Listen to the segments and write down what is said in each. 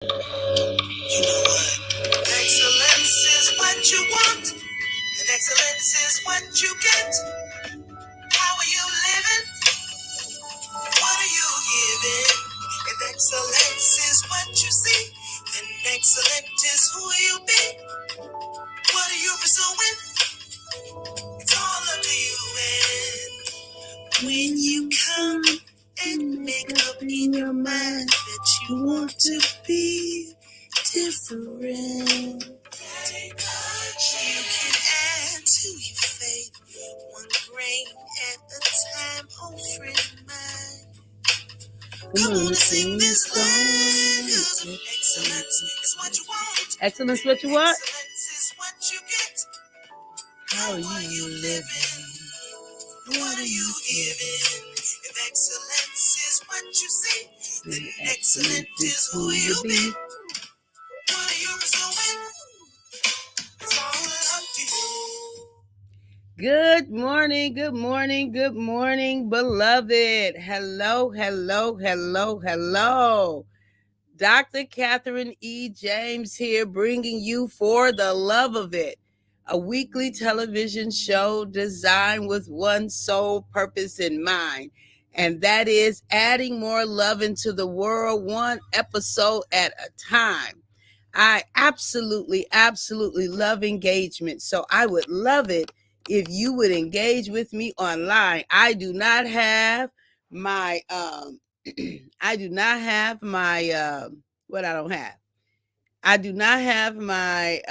You know what? Excellence is what you want, and excellence is what you get. How are you living? What are you giving? If excellence is what you see, then excellent is who you be. What are you pursuing? It's all up to you. And when you come and make up in your mind that you want to be different, you can add to your faith, one grain at a time, oh friend of mine. Come on and sing this line, 'cause excellence is what you want. Excellence, what you want? Excellence is what you get. How are you living? What are you giving? If excellence is what you see, then excellent is who you be. What are you pursuing? It's all up to you. Good morning, good morning, good morning, beloved. Hello, hello, hello, hello. Dr. Catherine E. James here, bringing you For the Love of It, a weekly television show designed with one sole purpose in mind, and that is adding more love into the world, one episode at a time. I absolutely love engagement, so I would love it if you would engage with me online. I do not have my I do not have my what I don't have. I do not have my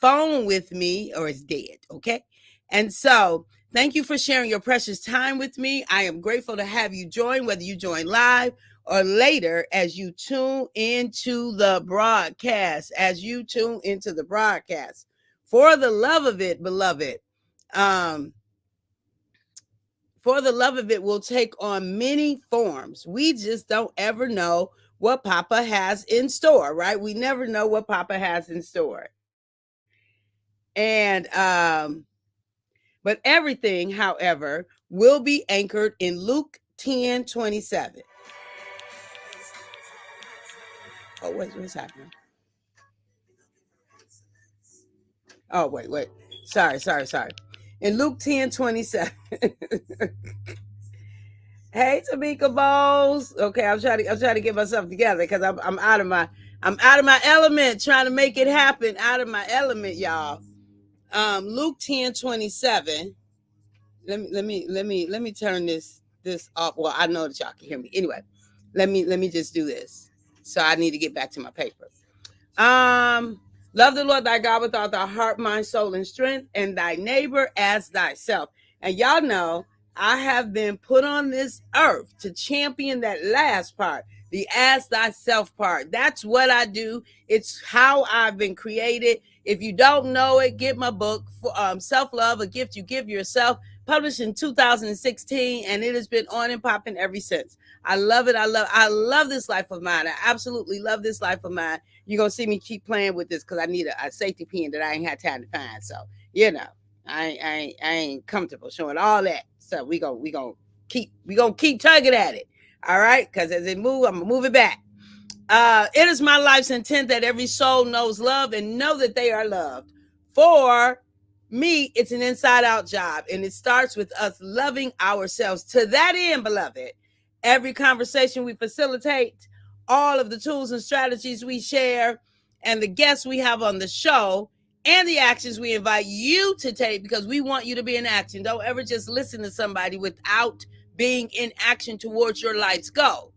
phone with me, or it's dead. Okay. And so thank you for sharing your precious time with me. I am grateful to have you join, whether you join live or later as you tune into the broadcast, For the love of it, beloved. For the love of it will take on many forms. We just don't ever know what Papa has in store, right? We never know what Papa has in store. And but everything, however, will be anchored in Luke 10:27. Oh, what's happening? Oh, wait. Sorry. In Luke 10:27. Hey, Tamika Bowles. Okay, I'm trying to get myself together because I'm out of my element, trying to make it happen. Out of my element, y'all. Luke 10:27. Let me turn this off. Well, I know that y'all can hear me. Anyway, let me just do this. So I need to get back to my paper. Love the Lord thy God with all thy heart, mind, soul, and strength, and thy neighbor as thyself. And y'all know I have been put on this earth to champion that last part, the as thyself part. That's what I do. It's how I've been created. If you don't know it, get my book, Self-Love, A Gift You Give Yourself, published in 2016, and it has been on and popping ever since. I love it. I love this life of mine. I absolutely love this life of mine. You're going to see me keep playing with this because I need a safety pin that I ain't had time to find. So, I ain't comfortable showing all that. So we gonna keep tugging at it. All right. Because as it move, I'm going to move it back. It is my life's intent that every soul knows love and know that they are loved. For me, it's an inside out job, and it starts with us loving ourselves. To that end, beloved, every conversation we facilitate, all of the tools and strategies we share, and the guests we have on the show, and the actions we invite you to take, because we want you to be in action. Don't ever just listen to somebody without being in action towards your life's goal.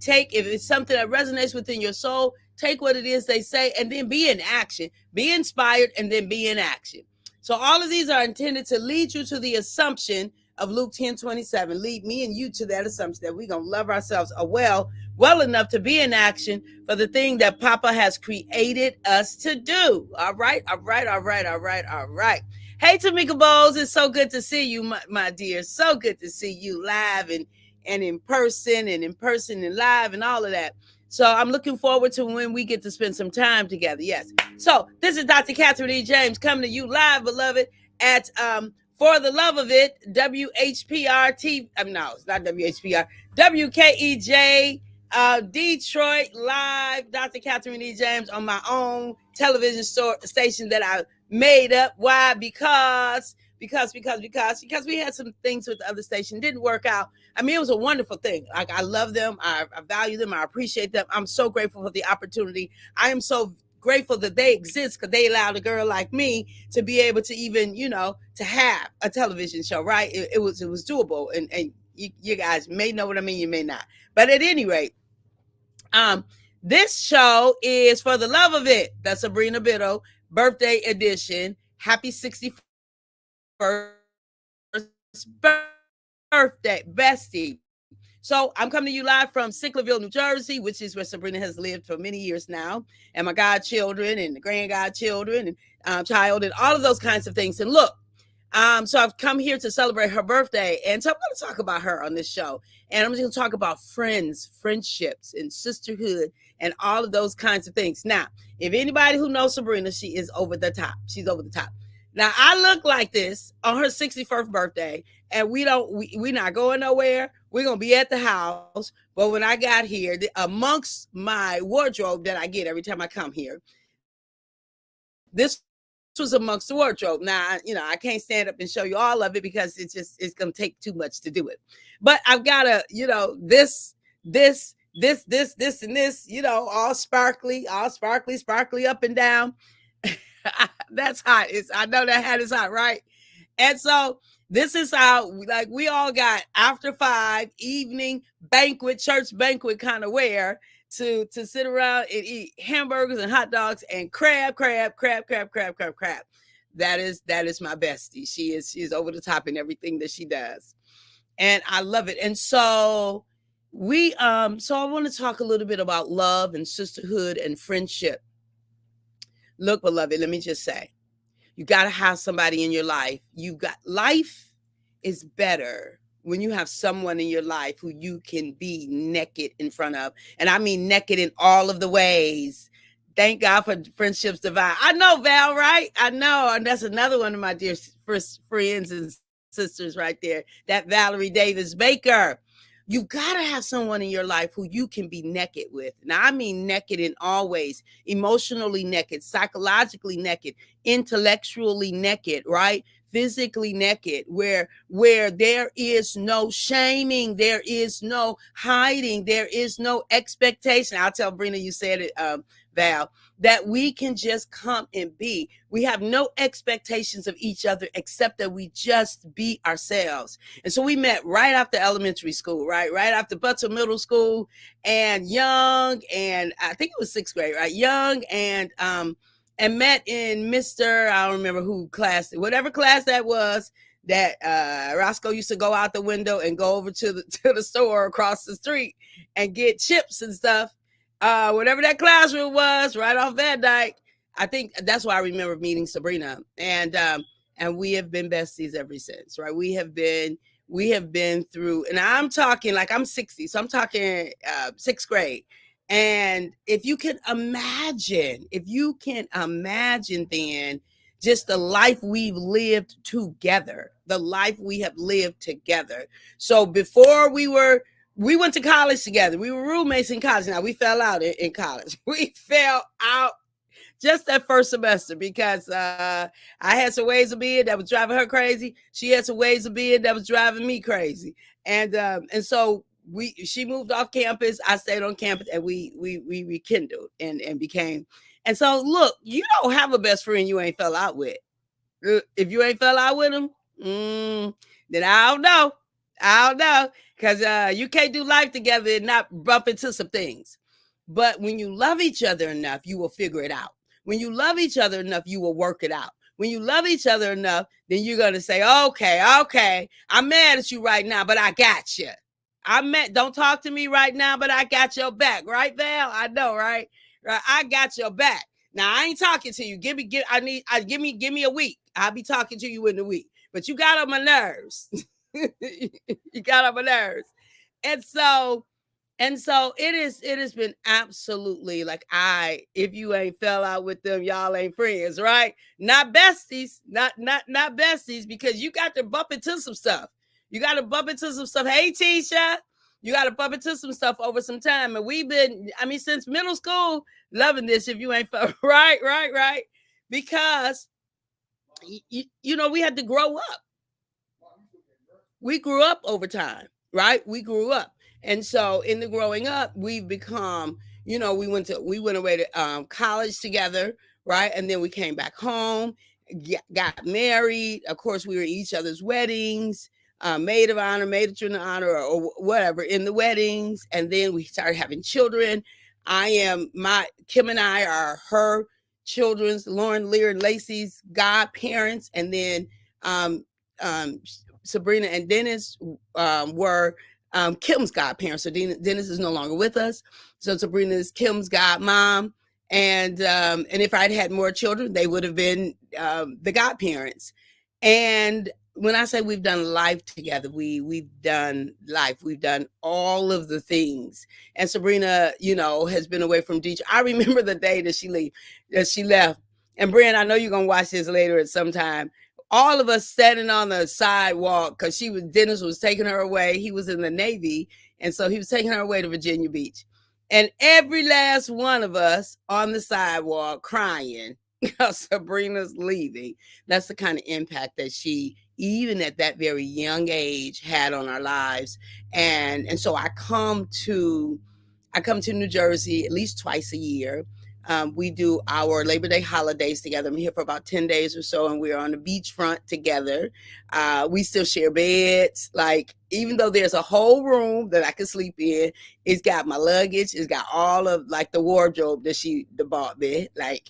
If it's something that resonates within your soul, take what it is they say and then be in action. Be inspired and then be in action. So all of these are intended to lead you to the assumption of Luke 10:27. Lead me and you to that assumption that we're going to love ourselves well enough to be in action for the thing that Papa has created us to do. All right. Hey, Tamika Bowles, it's so good to see you, my dear. So good to see you live and in person and live and all of that. So I'm looking forward to when we get to spend some time together. Yes. So this is Dr. Catherine E. James coming to you live, beloved, at For the Love of It, WHPR TV. No, it's not WHPR. WKEJ Detroit live, Dr. Catherine E. James on my own television station that I made up. Why? Because we had some things with the other station didn't work out. I mean, it was a wonderful thing. Like, I love them, I value them, I appreciate them. I'm so grateful for the opportunity. I am so grateful that they exist because they allowed a girl like me to be able to even, to have a television show. Right? It was doable, and you guys may know what I mean. You may not, but at any rate, um, this show is for the love of it. The Sabina Biddle birthday edition. Happy 61st birthday, bestie. So I'm coming to you live from Sicklerville, New Jersey, which is where Sabrina has lived for many years now, and my godchildren and the grand godchildren and child and all of those kinds of things. And look, so I've come here to celebrate her birthday, and so I'm going to talk about her on this show. And I'm just going to talk about friendships, and sisterhood, and all of those kinds of things. Now, if anybody who knows Sabrina, she is over the top. She's over the top. Now, I look like this on her 61st birthday, and we're not going nowhere. We're going to be at the house. But when I got here, amongst my wardrobe that I get every time I come here, this was amongst the wardrobe. Now, I can't stand up and show you all of it because it's going to take too much to do it. But I've got this, and this, all sparkly up and down. That's hot. I know that hat is hot, right? And so this is how, like, we all got after 5 evening banquet, church banquet kind of wear to sit around and eat hamburgers and hot dogs and crab. That is my bestie. She is over the top in everything that she does, and I love it. And so so I want to talk a little bit about love and sisterhood and friendship. Look, beloved, let me just say, you got to have somebody in your life. Life is better when you have someone in your life who you can be naked in front of. And I mean naked in all of the ways. Thank God for Friendships Divine. I know, Val, right? I know. And that's another one of my dear friends and sisters right there. That Valerie Davis Baker. You got to have someone in your life who you can be naked with. Now, I mean naked in all ways, emotionally naked, psychologically naked, intellectually naked, right? Physically naked, where there is no shaming, there is no hiding, there is no expectation. I'll tell Brina, you said it, Val, that we can just come and be. We have no expectations of each other except that we just be ourselves. And so we met right after elementary school, right after Butler Middle School, and young, and I think it was 6th grade, right? Young, and met in I don't remember who class, whatever class that was, that Roscoe used to go out the window and go over to the store across the street and get chips and stuff. Whatever that classroom was, right off Van Dyke. I think that's why I remember meeting Sabrina, and we have been besties ever since, right? We have been through, and I'm talking like I'm 60, so I'm talking 6th grade. And if you can imagine then just the life we've lived together, the life we have lived together. So before we went to college together. We were roommates in college. Now, we fell out in college. We fell out just that first semester because I had some ways of being that was driving her crazy. She had some ways of being that was driving me crazy. And so she moved off campus. I stayed on campus, and we rekindled and became. And so, look, you don't have a best friend you ain't fell out with. If you ain't fell out with them, then I don't know. Because you can't do life together and not bump into some things. But when you love each other enough, you will figure it out. When you love each other enough, you will work it out. When you love each other enough, then you're going to say, okay, I'm mad at you right now, but I got you. Don't talk to me right now, but I got your back. Right, Val? I know, right? I got your back. Now, I ain't talking to you. Give me a week. I'll be talking to you in a week. But you got on my nerves. You got on my nerves. And so it has been absolutely like, if you ain't fell out with them, y'all ain't friends, right? Not besties, not besties, because you got to bump into some stuff. Hey, Tisha. You got to bump into some stuff over some time. And we've been, I mean, since middle school, loving this. If you ain't, right. Because, we had to grow up. We grew up over time, right? We grew up. And so in the growing up, we've become, we went away to college together, right? And then we came back home, got married. Of course, we were at each other's weddings, maid of honor, maid of honor, or whatever in the weddings. And then we started having children. Kim and I are her children's, Lauren, Lear, and Lacey's godparents. And then um, Sabrina and Dennis were Kim's godparents. So Dennis is no longer with us. So Sabrina is Kim's godmom. And if I'd had more children, they would have been the godparents. And when I say we've done life together, we've done life. We've done all of the things. And Sabrina, has been away from Detroit. I remember the day that she left. And Brian, I know you're gonna watch this later at some time. All of us standing on the sidewalk because Dennis was taking her away. He was in the Navy, and so he was taking her away to Virginia Beach. And every last one of us on the sidewalk crying because Sabrina's leaving. That's the kind of impact that she, even at that very young age, had on our lives. And so I come to New Jersey at least twice a year. We do our Labor Day holidays together. I'm here for about 10 days or so, and we're on the beachfront together. We still share beds. Like, even though there's a whole room that I can sleep in, it's got my luggage. It's got all of, like, the wardrobe that she bought me. Like,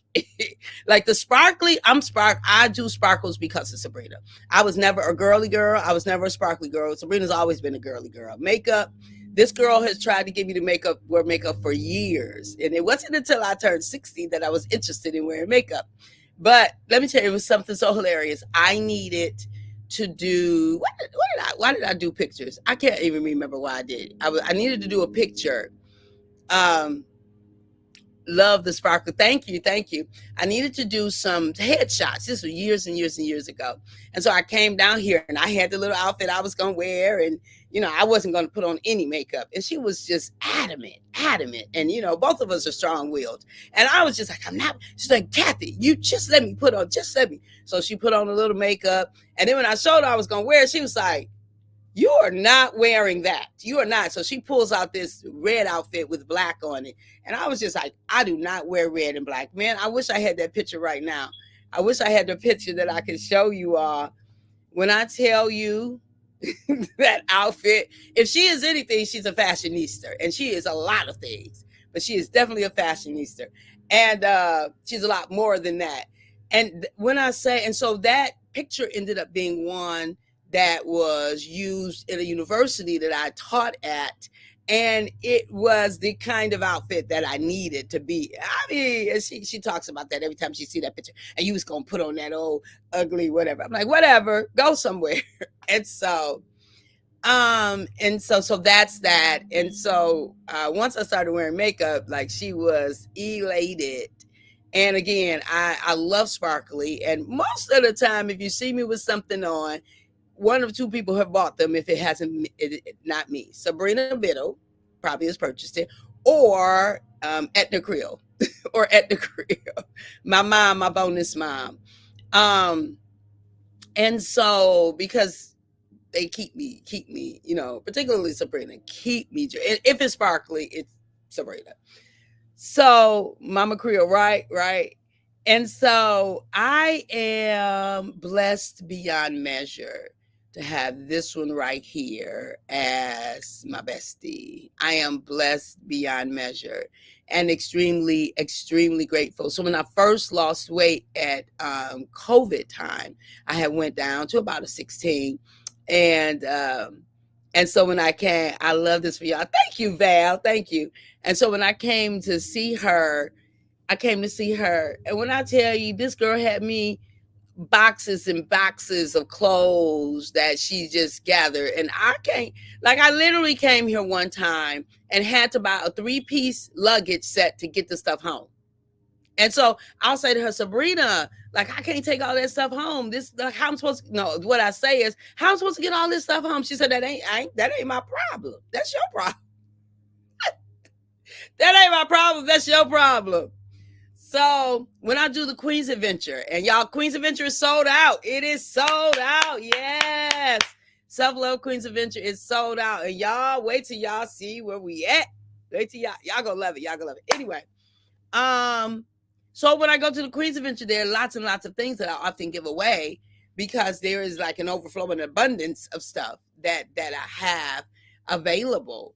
like the sparkly, I do sparkles because of Sabrina. I was never a girly girl. I was never a sparkly girl. Sabrina's always been a girly girl. Makeup. This girl has tried to get me to wear makeup for years. And it wasn't until I turned 60 that I was interested in wearing makeup. But let me tell you, it was something so hilarious. I needed to do, why did I do pictures? I can't even remember why I did. I needed to do a picture. Love the sparkle. Thank you. I needed to do some headshots. This was years and years and years ago. And so I came down here and I had the little outfit I was going to wear. And, I wasn't going to put on any makeup. And she was just adamant. And, both of us are strong willed. And I was just like, I'm not. She's like, Kathy, you just let me put on, just let me. So she put on a little makeup. And then when I showed her I was going to wear it, she was like, you are not wearing that. You are not. So she pulls out this red outfit with black on it. And I was just like, I do not wear red and black. Man, I wish I had that picture right now. I wish I had the picture that I could show you all. When I tell you that outfit, if she is anything, she's a fashionista. And she is a lot of things. But she is definitely a fashionista. And she's a lot more than that. And when I say, and so that picture ended up being one that was used in a university that I taught at. And it was the kind of outfit that I needed to be. I mean, she talks about that every time she see that picture. And you was going to put on that old ugly whatever. I'm like, whatever, go somewhere. And so that's that. And so once I started wearing makeup, like, she was elated. And again, I love sparkly. And most of the time, if you see me with something on, one of two people have bought them. If it hasn't, not me. Sabina Biddle probably has purchased it, or Etna Creel, or Etna Creel, my mom, my bonus mom. And so, because they keep me, particularly Sabrina, keep me. If it's sparkly, it's Sabrina. So Mama Creel, right. And so I am blessed beyond measure to have this one right here as my bestie. I am blessed beyond measure and extremely, extremely grateful. So when I first lost weight at COVID time, I had went down to about a 16. And so when I love this for y'all. Thank you, Val. Thank you. And so when I came to see her, and when I tell you, this girl had me boxes and boxes of clothes that she just gathered. And I literally came here one time and had to buy a 3-piece luggage set to get the stuff home. And so I'll say to her, Sabrina, like, I can't take all that stuff home. This, like, how I'm supposed to, no, what I say is, how I'm supposed to get all this stuff home? She said, that ain't my problem. That's your problem. That ain't my problem. That's your problem. So when I do the Queen's Adventure, and y'all, Queen's Adventure is sold out. It is sold out. Yes. Self-Love Queen's Adventure is sold out. And y'all, wait till y'all see where we at. Wait till y'all gonna love it. Y'all gonna love it. Anyway, um, so when I go to the Queen's Adventure, there are lots and lots of things that I often give away because there is like an overflow and abundance of stuff that I have available.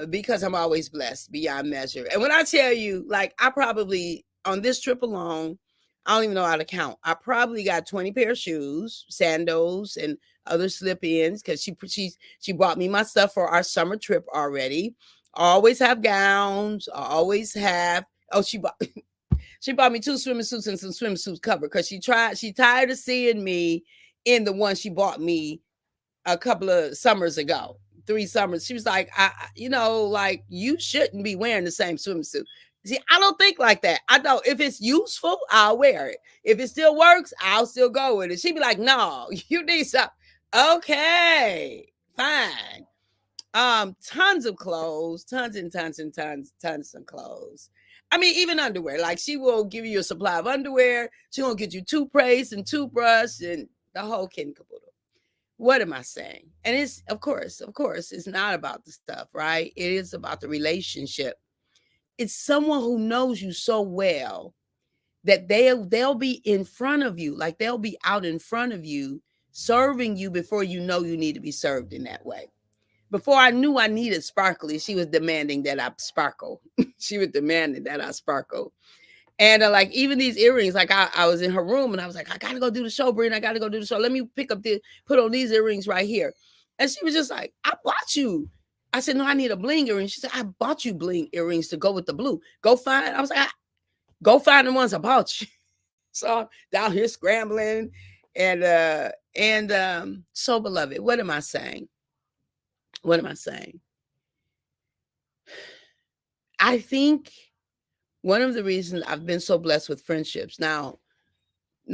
Because I'm always blessed beyond measure. And when I tell you, like, I probably on this trip alone, I don't even know how to count. I probably got 20 pair of shoes, sandals, and other slip-ins because she bought me my stuff for our summer trip already. I always have gowns. I always have. Oh, she bought me 2 swimming suits and some swimsuits covered because she tired of seeing me in the one she bought me a couple of summers ago, 3 summers. She was like, like, you shouldn't be wearing the same swimsuit. See, I don't think like that. I don't. If it's useful, I'll wear it. If it still works, I'll still go with it. She'd be like, no, you need something. Okay, fine. Tons of clothes, tons and tons and tons of clothes. I mean, even underwear. Like, she will give you a supply of underwear. She gonna get you toothpaste and toothbrush and the whole kit and caboodle. What am I saying? And it's of course, it's not about the stuff, right? It is about the relationship. It's someone who knows you so well that they'll be in front of you, like they'll be out in front of you, serving you before you know you need to be served in that way. Before I knew I needed sparkly, she was demanding that I sparkle. She was demanding that I sparkle. And like, even these earrings, like I was in her room and I was like, I gotta go do the show, Brian. I gotta go do the show. Let me put on these earrings right here. And she was just like, I bought you. I said, no, I need a bling earring. She said, I bought you bling earrings to go with the blue. Go find. I was like, go find the ones I bought you. So I'm down here scrambling. And so beloved, what am I saying? What am I saying? I think one of the reasons I've been so blessed with friendships now,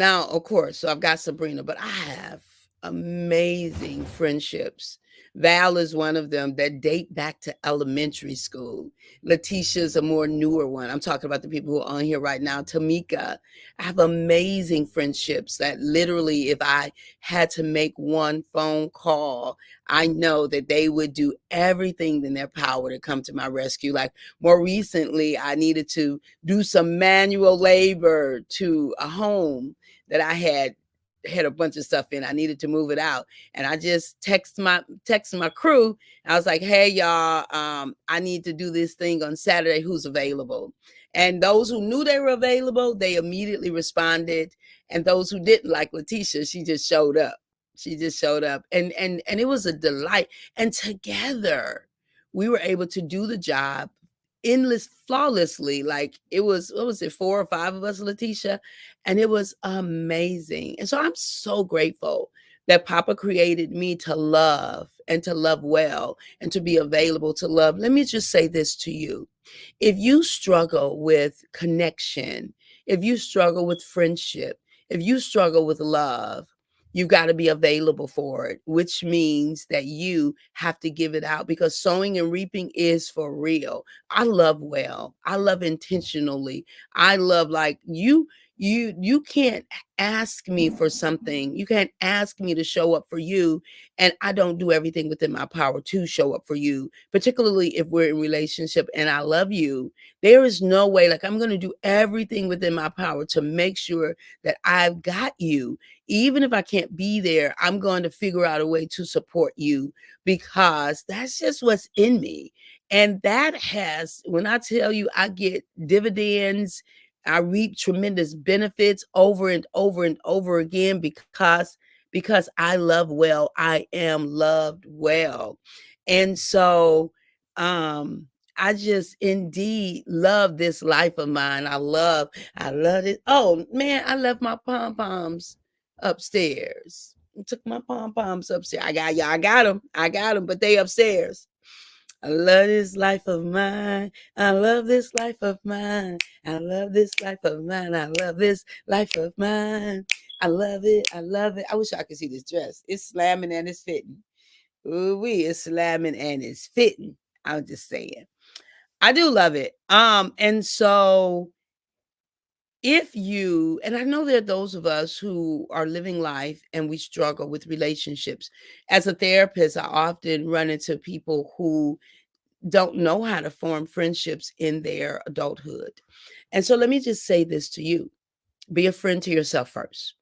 of course, so I've got Sabrina, but I have amazing friendships. Val is one of them that date back to elementary school. Letitia's a more newer one. I'm talking about the people who are on here right now. Tamika, I have amazing friendships that literally, if I had to make one phone call, I know that they would do everything in their power to come to my rescue. Like, more recently, I needed to do some manual labor to a home that I had a bunch of stuff in. I needed to move it out. And I just texted my crew. I was like, hey, y'all, I need to do this thing on Saturday. Who's available? And those who knew they were available, they immediately responded. And those who didn't, like Letitia, she just showed up. She just showed up. And it was a delight. And together we were able to do the job flawlessly. Like, it was, what was it, 4 or 5 of us, Letitia? And it was amazing. And so I'm so grateful that Papa created me to love and to love well and to be available to love. Let me just say this to you. If you struggle with connection, if you struggle with friendship, if you struggle with love, you've got to be available for it, which means that you have to give it out, because sowing and reaping is for real. I love well. I love intentionally. I love, like, you can't ask me for something. You can't ask me to show up for you, and I don't do everything within my power to show up for you, particularly if we're in relationship and I love you. There is no way, like, I'm going to do everything within my power to make sure that I've got you. Even if I can't be there, I'm going to figure out a way to support you, because that's just what's in me. And that has, when I tell you, I get dividends, I reap tremendous benefits over and over and over again, because I love well. I am loved well. And so I just indeed love this life of mine. I love it. Oh man, I left my pom-poms upstairs. I took my pom-poms upstairs. I got them, but they upstairs. I love this life of mine. I love this life of mine. I love this life of mine. I love this life of mine. I love it. I love it. I wish I could see this dress. It's slamming and it's fitting. Ooh, we it's slamming and it's fitting. I'm just saying. I do love it. And so if you, and I know there are those of us who are living life and we struggle with relationships. As a therapist, I often run into people who don't know how to form friendships in their adulthood. And so let me just say this to you: be a friend to yourself first.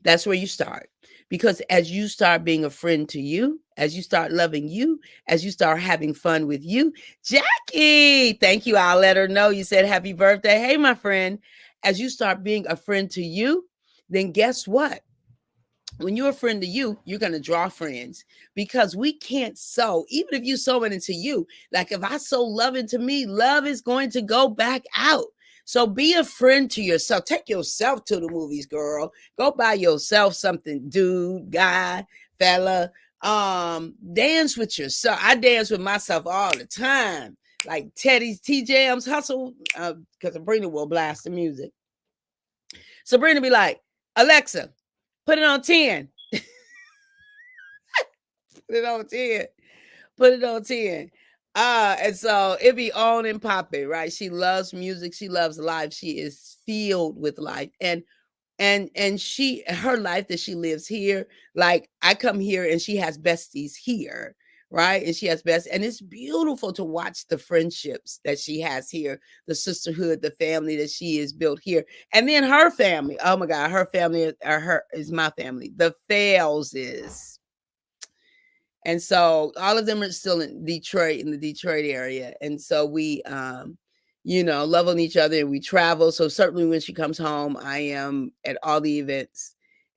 That's where you start. Because as you start being a friend to you, as you start loving you, as you start having fun with you, Jackie, thank you. I'll let her know you said happy birthday. Hey, my friend. As you start being a friend to you, then guess what? When you're a friend to you, you're going to draw friends, because we can't sow, even if you sow it into you. Like if I sow love into me, love is going to go back out. So be a friend to yourself. Take yourself to the movies, girl. Go buy yourself something, dude, guy, fella. Dance with yourself. I dance with myself all the time. Like Teddy's T Jams hustle, because Sabrina will blast the music. Sabrina be like, Alexa, put it on 10. Put it on 10. Put it on 10. And so it be on and popping, right? She loves music. She loves life. She is filled with life. And she, her life that she lives here, like I come here and she has besties here, right? And she has best, and it's beautiful to watch the friendships that she has here, the sisterhood, the family that she has built here. And then her family, oh my God, her family her is my family. The Fails is. And so all of them are still in Detroit, in the Detroit area. And so we, love on each other and we travel. So certainly when she comes home, I am at all the events.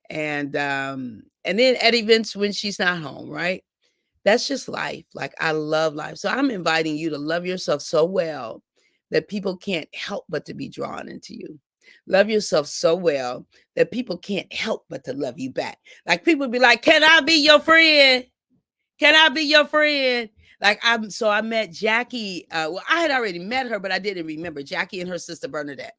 And then at events when she's not home, right? That's just life. Like I love life. So I'm inviting you to love yourself so well that people can't help but to be drawn into you. Love yourself so well that people can't help but to love you back. Like people be like, "Can I be your friend? Can I be your friend?" Like I met Jackie. Well, I had already met her, but I didn't remember Jackie and her sister Bernadette.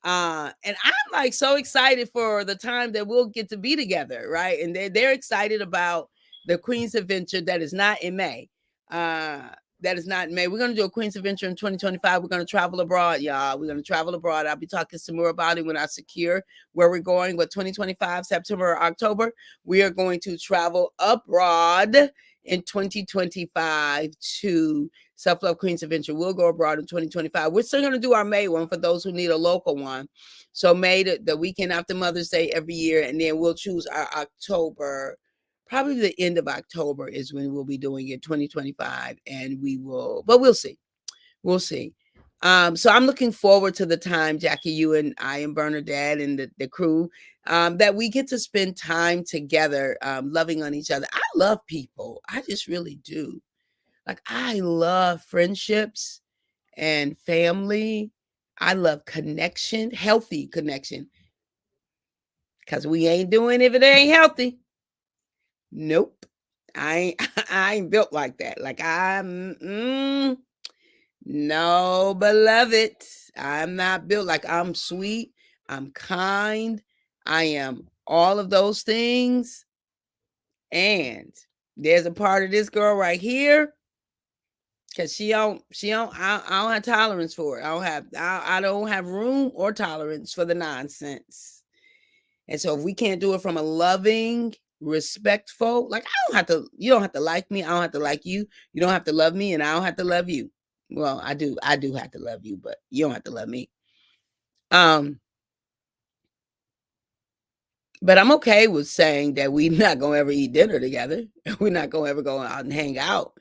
And I'm like so excited for the time that we'll get to be together, right? And they're excited about the Queen's Adventure that is not in May. Uh, that is not in May. We're gonna do a Queen's Adventure in 2025. We're gonna travel abroad, y'all. We're gonna travel abroad. I'll be talking some more about it when I secure where we're going. But 2025, September or October, we are going to travel abroad in 2025 to Self Love Queens Adventure. We'll go abroad in 2025. We're still going to do our May one for those who need a local one. So May, the weekend after Mother's Day every year, and then we'll choose our October. Probably the end of October is when we'll be doing it, 2025, and but we'll see. We'll see. So I'm looking forward to the time, Jackie, you and I and Bernadette and the crew, that we get to spend time together, loving on each other. I love people. I just really do. Like I love friendships and family. I love connection, healthy connection. Cause we ain't doing if it ain't healthy. Nope. I ain't I ain't built like that. Like no, beloved. I'm not built like I'm sweet. I'm kind. I am all of those things. And there's a part of this girl right here, because I don't have tolerance for it. I don't have room or tolerance for the nonsense. And so if we can't do it from a loving, respectful, like you don't have to like me, I don't have to like you. You don't have to love me, and I don't have to love you. Well, I do have to love you, but you don't have to love me. But I'm okay with saying that we're not gonna ever eat dinner together. We're not gonna ever go out and hang out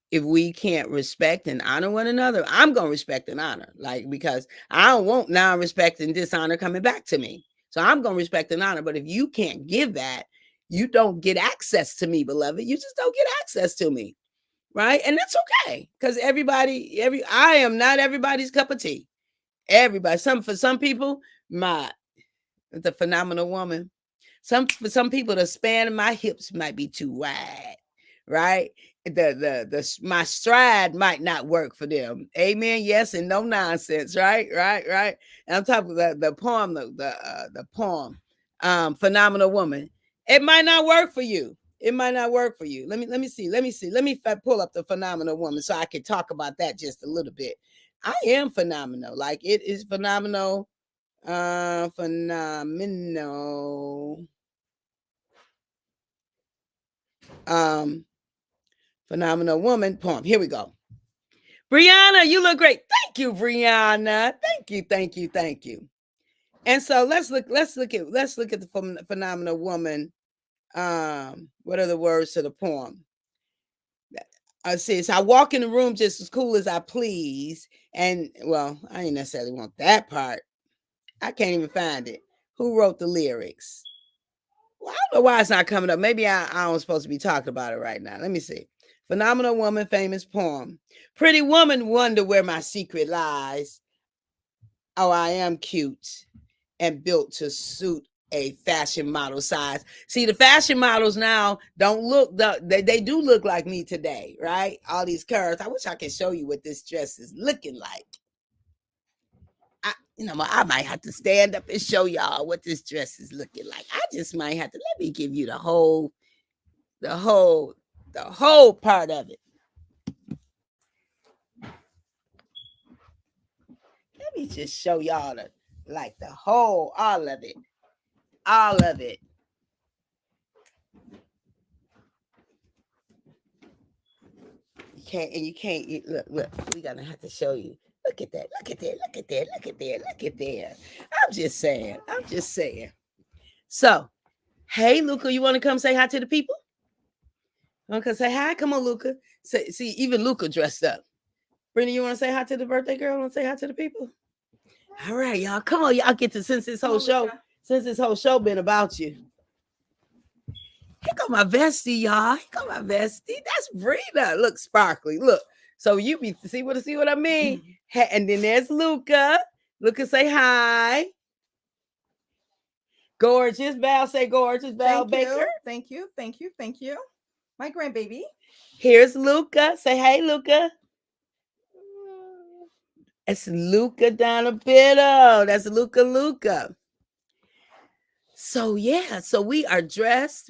if we can't respect and honor one another. I'm gonna respect and honor, like, because I don't want non-respect and dishonor coming back to me. So I'm gonna respect and honor. But if you can't give that, you don't get access to me, beloved. You just don't get access to me, right? And that's okay, because I am not everybody's cup of tea. Everybody, for some people, the phenomenal woman. For some people, the span of my hips might be too wide, right? my stride might not work for them. Amen. Yes, and no nonsense. Right. And I'm talking about the poem, the poem, Phenomenal Woman. It might not work for you. It might not work for you. Let me see. Let me pull up the Phenomenal Woman so I can talk about that just a little bit. I am phenomenal. Like, it is phenomenal. Phenomenal. Phenomenal Woman poem. Here we go. Brianna, you look great. Thank you, Brianna. Thank you. And so let's look at the Phenomenal Woman. What are the words to the poem? It says, I walk in the room just as cool as I please. And well, I ain't necessarily want that part. I can't even find it. Who wrote the lyrics? Well, I don't know why it's not coming up. Maybe I don't supposed to be talking about it right now. Let me see. Phenomenal Woman, famous poem. Pretty woman, wonder where my secret lies. Oh, I am cute and built to suit a fashion model size. See, the fashion models now don't look, they do look like me today, right? All these curves. I wish I could show you what this dress is looking like. I might have to stand up and show y'all what this dress is looking like. I just might have to, let me give you the whole part of it. Let me just show y'all all of it. All of it. You can't look, we're gonna have to show you. Look at that. I'm just saying. So, hey, Luca, you want to come say hi to the people? Want to say hi? Come on, Luca. See, even Luca dressed up. Brenda, you want to say hi to the birthday girl? Want to say hi to the people? All right, y'all. Come on, y'all get to since this whole show been about you. Here go my bestie, y'all. Here go my bestie. That's Brenda. Look, sparkly. Look. So you see what I mean? And then there's Luca. Luca, say hi. Gorgeous. Val, say gorgeous. Val Baker. Thank you. My grandbaby. Here's Luca. Say hey, Luca. It's Luca Donna Biddle. That's Luca. So yeah, so we are dressed,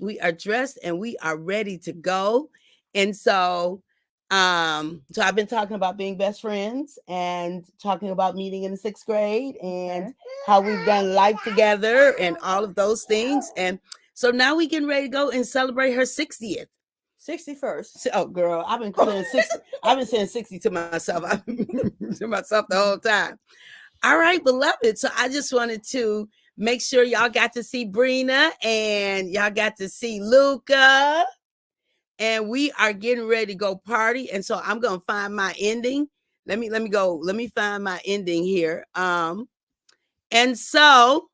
and we are ready to go. And so I've been talking about being best friends and talking about meeting in the 6th grade and how we've done life together and all of those things. And so now we getting ready to go and celebrate her 60th. 61st. Oh, girl, I've been saying 60. I've been saying 60 to myself. To myself the whole time. All right, beloved. So I just wanted to make sure y'all got to see Brina and y'all got to see Luca. And we are getting ready to go party. And so I'm gonna find my ending. Let me find my ending here. And so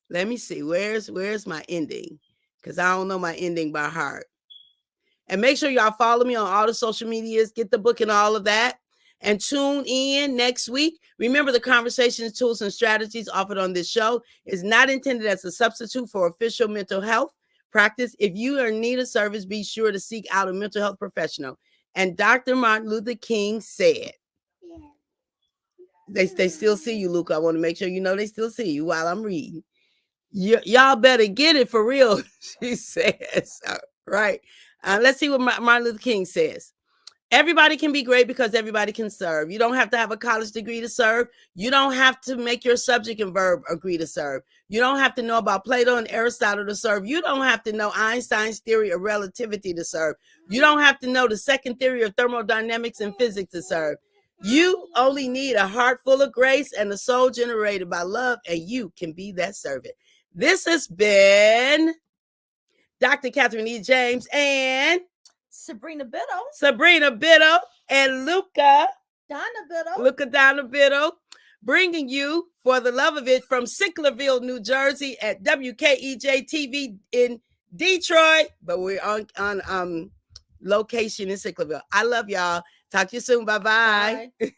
let me see. Where's my ending? Because I don't know my ending by heart. And make sure y'all follow me on all the social medias, get the book and all of that. And tune in next week. Remember, the conversations, tools, and strategies offered on this show is not intended as a substitute for official mental health practice. If you are in need of service, be sure to seek out a mental health professional. And Dr. Martin Luther King said, they still see you, Luca. I want to make sure you know they still see you while I'm reading. Y'all better get it for real, she says. Right. Let's see what Martin Luther King says. Everybody can be great because everybody can serve. You don't have to have a college degree to serve. You don't have to make your subject and verb agree to serve. You don't have to know about Plato and Aristotle to serve. You don't have to know Einstein's theory of relativity to serve. You don't have to know the second theory of thermodynamics and physics to serve. You only need a heart full of grace and a soul generated by love, and you can be that servant. This has been Dr. Catherine E. James and Sabina Biddle and Luca Donna Biddle, bringing you For the Love of It from Sicklerville, New Jersey at WKEJ TV in Detroit, but we're on location in Sicklerville. I love y'all. Talk to you soon. Bye-bye. Bye.